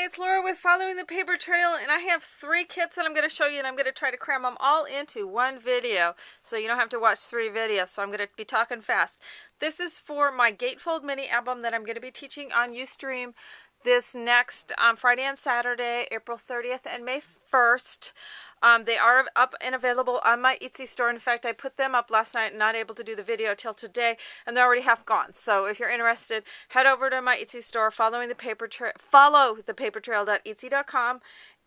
it's Laura with Following the Paper Trail, and I have 3 kits that I'm going to show you, and I'm going to try to cram them all into one video, so you don't have to watch 3 videos, so I'm going to be talking fast. This is for my Gatefold mini album that I'm going to be teaching on Ustream this next Friday and Saturday, April 30th and May 1st. They are up and available on my Etsy store. In fact, I put them up last night, not able to do the video till today, and they're already half gone. So if you're interested, head over to my Etsy store, follow thepapertrail.etsy.com,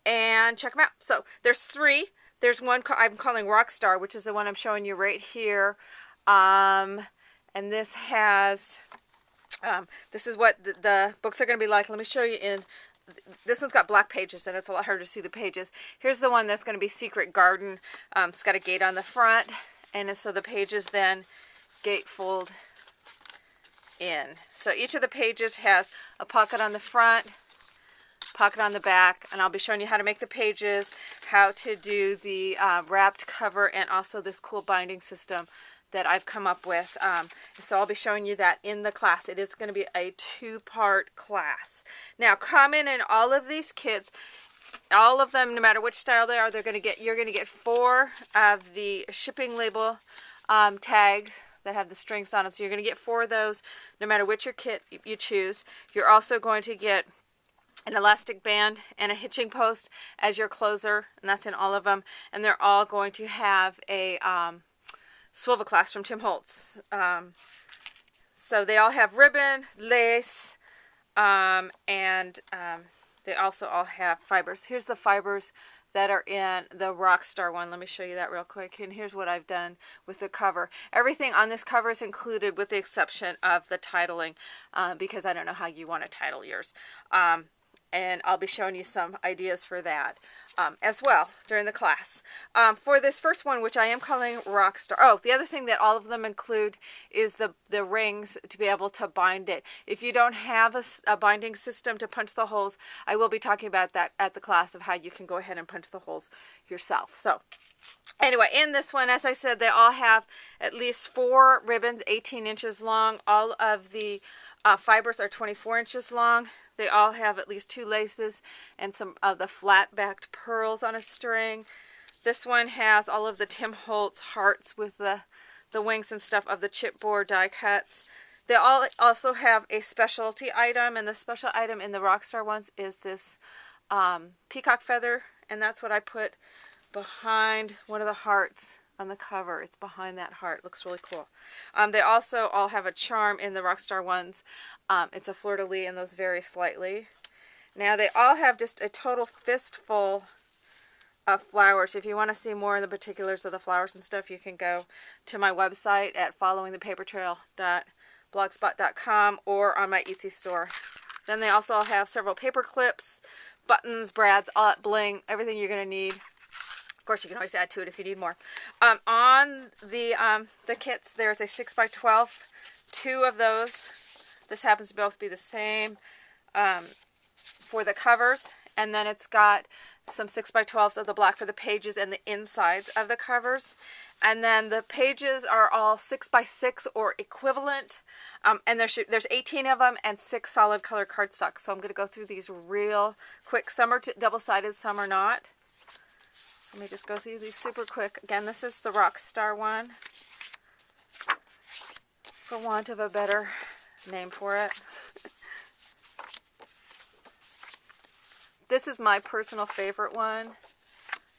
and check them out. So there's 3. There's one I'm calling Rockstar, which is the one I'm showing you right here. And this has, this is what the books are going to be like. Let me show you in. This one's got black pages, and it's a lot harder to see the pages. Here's the one that's going to be Secret Garden. It's got a gate on the front, and so the pages then gatefold in. So each of the pages has a pocket on the front, pocket on the back, and I'll be showing you how to make the pages, how to do the wrapped cover, and also this cool binding system that I've come up with. So I'll be showing you that in the class. It is going to be a 2-part class. Now, common in all of these kits, all of them, no matter which style they are, you're going to get 4 of the shipping label tags that have the strings on them. So you're going to get 4 of those, no matter which your kit you choose. You're also going to get an elastic band and a hitching post as your closer, and that's in all of them. And they're all going to have a swivel clasp from Tim Holtz. So they all have ribbon, lace, and they also all have fibers. Here's the fibers that are in the Rockstar one. Let me show you that real quick. And here's what I've done with the cover. Everything on this cover is included with the exception of the titling, because I don't know how you want to title yours. And I'll be showing you some ideas for that as well during the class. For this first one, which I am calling Rockstar. Oh, the other thing that all of them include is the rings to be able to bind it. If you don't have a binding system to punch the holes, I will be talking about that at the class of how you can go ahead and punch the holes yourself. So anyway, in this one, as I said, they all have at least 4 ribbons, 18 inches long. All of the fibers are 24 inches long. They all have at least 2 laces and some of the flat-backed pearls on a string. This one has all of the Tim Holtz hearts with the wings and stuff of the chipboard die cuts. They all also have a specialty item, and the special item in the Rockstar ones is this peacock feather, and that's what I put behind one of the hearts on the cover. It's behind that heart. Looks really cool. They also all have a charm in the Rockstar ones. It's a fleur-de-lis, and those vary slightly. Now, they all have just a total fistful of flowers. If you want to see more in the particulars of the flowers and stuff, you can go to my website at followingthepapertrail.blogspot.com or on my Etsy store. Then they also have several paper clips, buttons, brads, all that bling, everything you're going to need. Of course, you can always add to it if you need more. On the kits, there's a 6x12, 2 of those. This happens to both be the same for the covers, and then it's got some 6x12s of the black for the pages and the insides of the covers. And then the pages are all 6x6 or equivalent, and there's 18 of them and 6 solid color cardstock. So I'm going to go through these real quick. Some are double-sided, some are not. So let me just go through these super quick. Again, this is the Rockstar one, for want of a better name for it. This is my personal favorite one.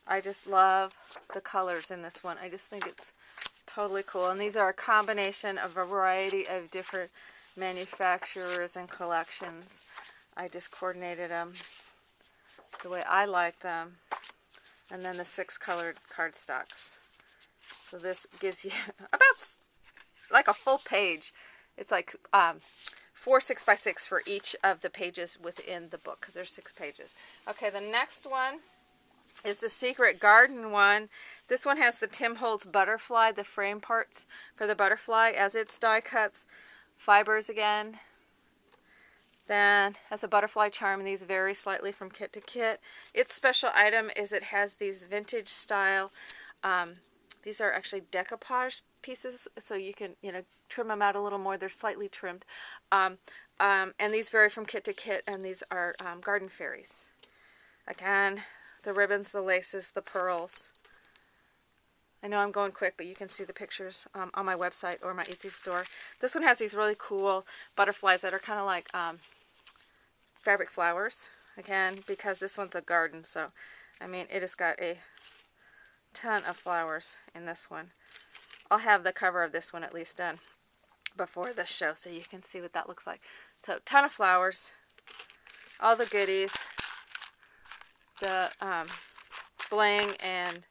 I just love the colors in this one. I just think it's totally cool. And these are a combination of a variety of different manufacturers and collections. I just coordinated them the way I like them. And then the 6 colored cardstocks. So this gives you about like a full page. It's like 4 6x6 for each of the pages within the book, because there's 6 pages. Okay, the next one is the Secret Garden one. This one has the Tim Holtz butterfly, the frame parts for the butterfly as its die cuts. Fibers again. Then has a butterfly charm, and these vary slightly from kit to kit. Its special item is it has these vintage style, these are actually decoupage pieces, so you can, trim them out a little more. They're slightly trimmed. And these vary from kit to kit, and these are garden fairies. Again, the ribbons, the laces, the pearls. I know I'm going quick, but you can see the pictures on my website or my Etsy store. This one has these really cool butterflies that are kind of like fabric flowers. Again, because this one's a garden, so I mean, it has got a ton of flowers in this one. I'll have the cover of this one at least done before this show so you can see what that looks like. So, ton of flowers, all the goodies, the bling and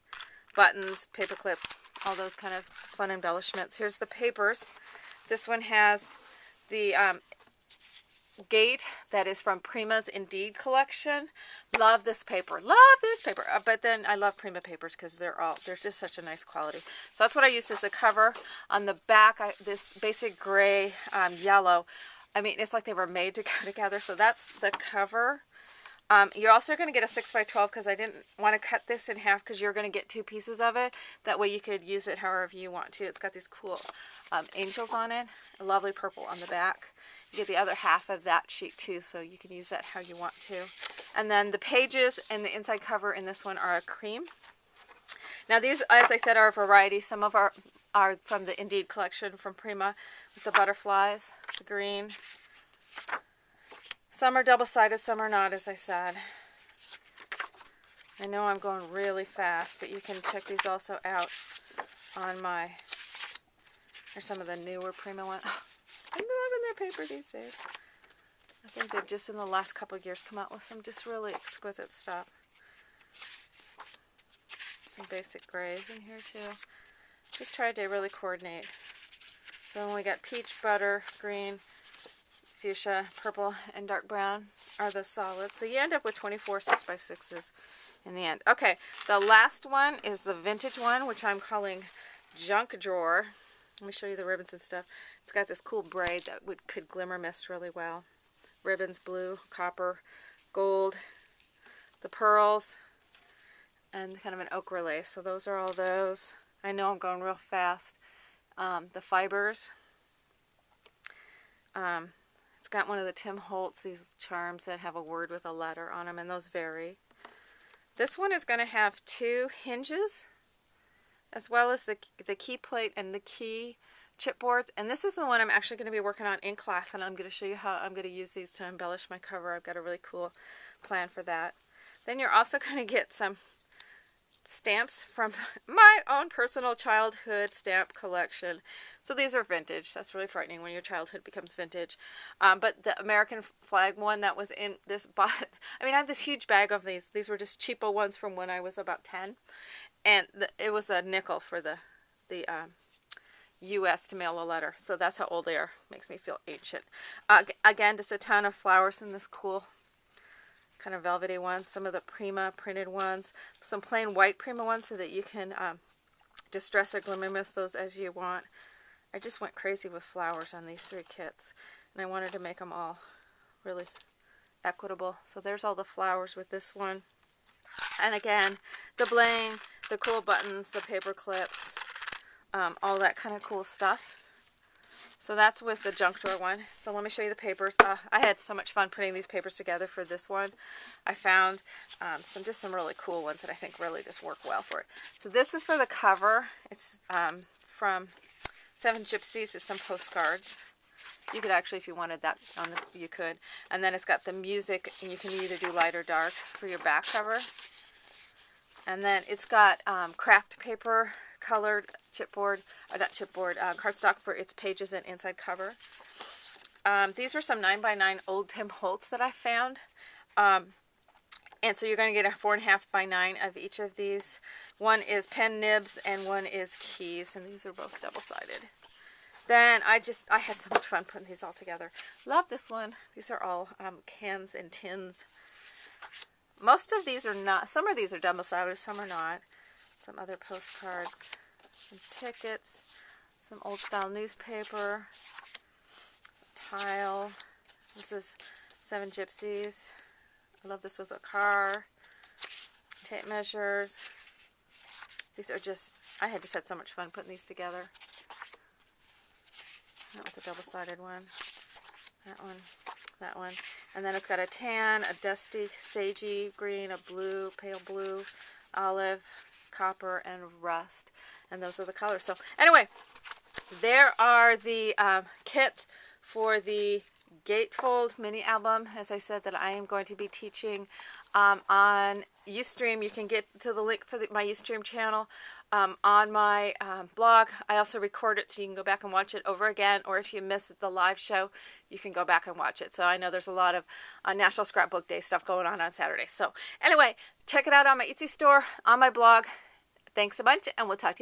buttons, paper clips, all those kind of fun embellishments. Here's the papers. This one has the Gate that is from Prima's Indeed collection. Love this paper. Love this paper. But then I love Prima papers because they're just such a nice quality. So that's what I used as a cover. On the back, this basic gray yellow. I mean, it's like they were made to go together. So that's the cover. You're also going to get a 6x12 because I didn't want to cut this in half because you're going to get 2 pieces of it. That way you could use it however you want to. It's got these cool angels on it. A lovely purple on the back. You get the other half of that sheet too, so you can use that how you want to. And then the pages and the inside cover in this one are a cream. Now these, as I said, are a variety. Some of our are from the Indeed collection from Prima with the butterflies, the green. Some are double-sided, some are not, as I said. I know I'm going really fast, but you can check these also out on my, or some of the newer Prima ones. I'm loving their paper these days. I think they've just in the last couple of years come out with some just really exquisite stuff. Some basic grays in here too. Just tried to really coordinate. So when we got peach, butter, green, fuchsia, purple, and dark brown are the solids. So you end up with 24 6x6s in the end. Okay, the last one is the vintage one, which I'm calling Junk Drawer. Let me show you the ribbons and stuff. It's got this cool braid that could glimmer mist really well. Ribbons, blue, copper, gold, the pearls, and kind of an ochre lace. So those are all those. I know I'm going real fast. The fibers. It's got one of the Tim Holtz, these charms that have a word with a letter on them, and those vary. This one is going to have 2 hinges, as well as the key plate and the key chipboards. And this is the one I'm actually going to be working on in class, and I'm going to show you how I'm going to use these to embellish my cover. I've got a really cool plan for that. Then you're also going to get some stamps from my own personal childhood stamp collection. So these are vintage. That's really frightening when your childhood becomes vintage. But the American flag one that was in this box, I mean, I have this huge bag of these. These were just cheapo ones from when I was about 10. And it was a nickel for the U.S. to mail a letter. So that's how old they are. Makes me feel ancient. Again, just a ton of flowers in this cool kind of velvety ones. Some of the Prima printed ones. Some plain white Prima ones so that you can distress or glimmer mist those as you want. I just went crazy with flowers on these 3 kits. And I wanted to make them all really equitable. So there's all the flowers with this one. And again, the bling, the cool buttons, the paper clips, all that kind of cool stuff. So that's with the junk drawer one. So let me show you the papers. I had so much fun putting these papers together for this one. I found some really cool ones that I think really just work well for it. So this is for the cover. It's from 7 Gypsies. It's some postcards. You could actually, if you wanted that, you could. And then it's got the music, and you can either do light or dark for your back cover. And then it's got craft paper, colored chipboard, not chipboard, cardstock for its pages and inside cover. These were some 9x9 old Tim Holtz that I found. And so you're going to get a 4.5x9 of each of these. One is pen nibs and one is keys, and these are both double-sided. Then I had so much fun putting these all together. Love this one. These are all cans and tins. Most of these are not. Some of these are double-sided, some are not. Some other postcards, some tickets, some old-style newspaper, tile. This is 7 Gypsies. I love this with a car. Tape measures. These are just, I just had so much fun putting these together. That was a double-sided one. that one. And then it's got a tan, a dusty, sagey green, a blue, pale blue, olive, copper, and rust. And those are the colors. So anyway, there are the kits for the Gatefold mini album, as I said, that I am going to be teaching on Ustream. You can get to the link for my Ustream channel on my blog. I also record it so you can go back and watch it over again, or if you miss the live show, you can go back and watch it. So I know there's a lot of National Scrapbook Day stuff going on Saturday. So anyway, check it out on my Etsy store, on my blog. Thanks a bunch, and we'll talk to you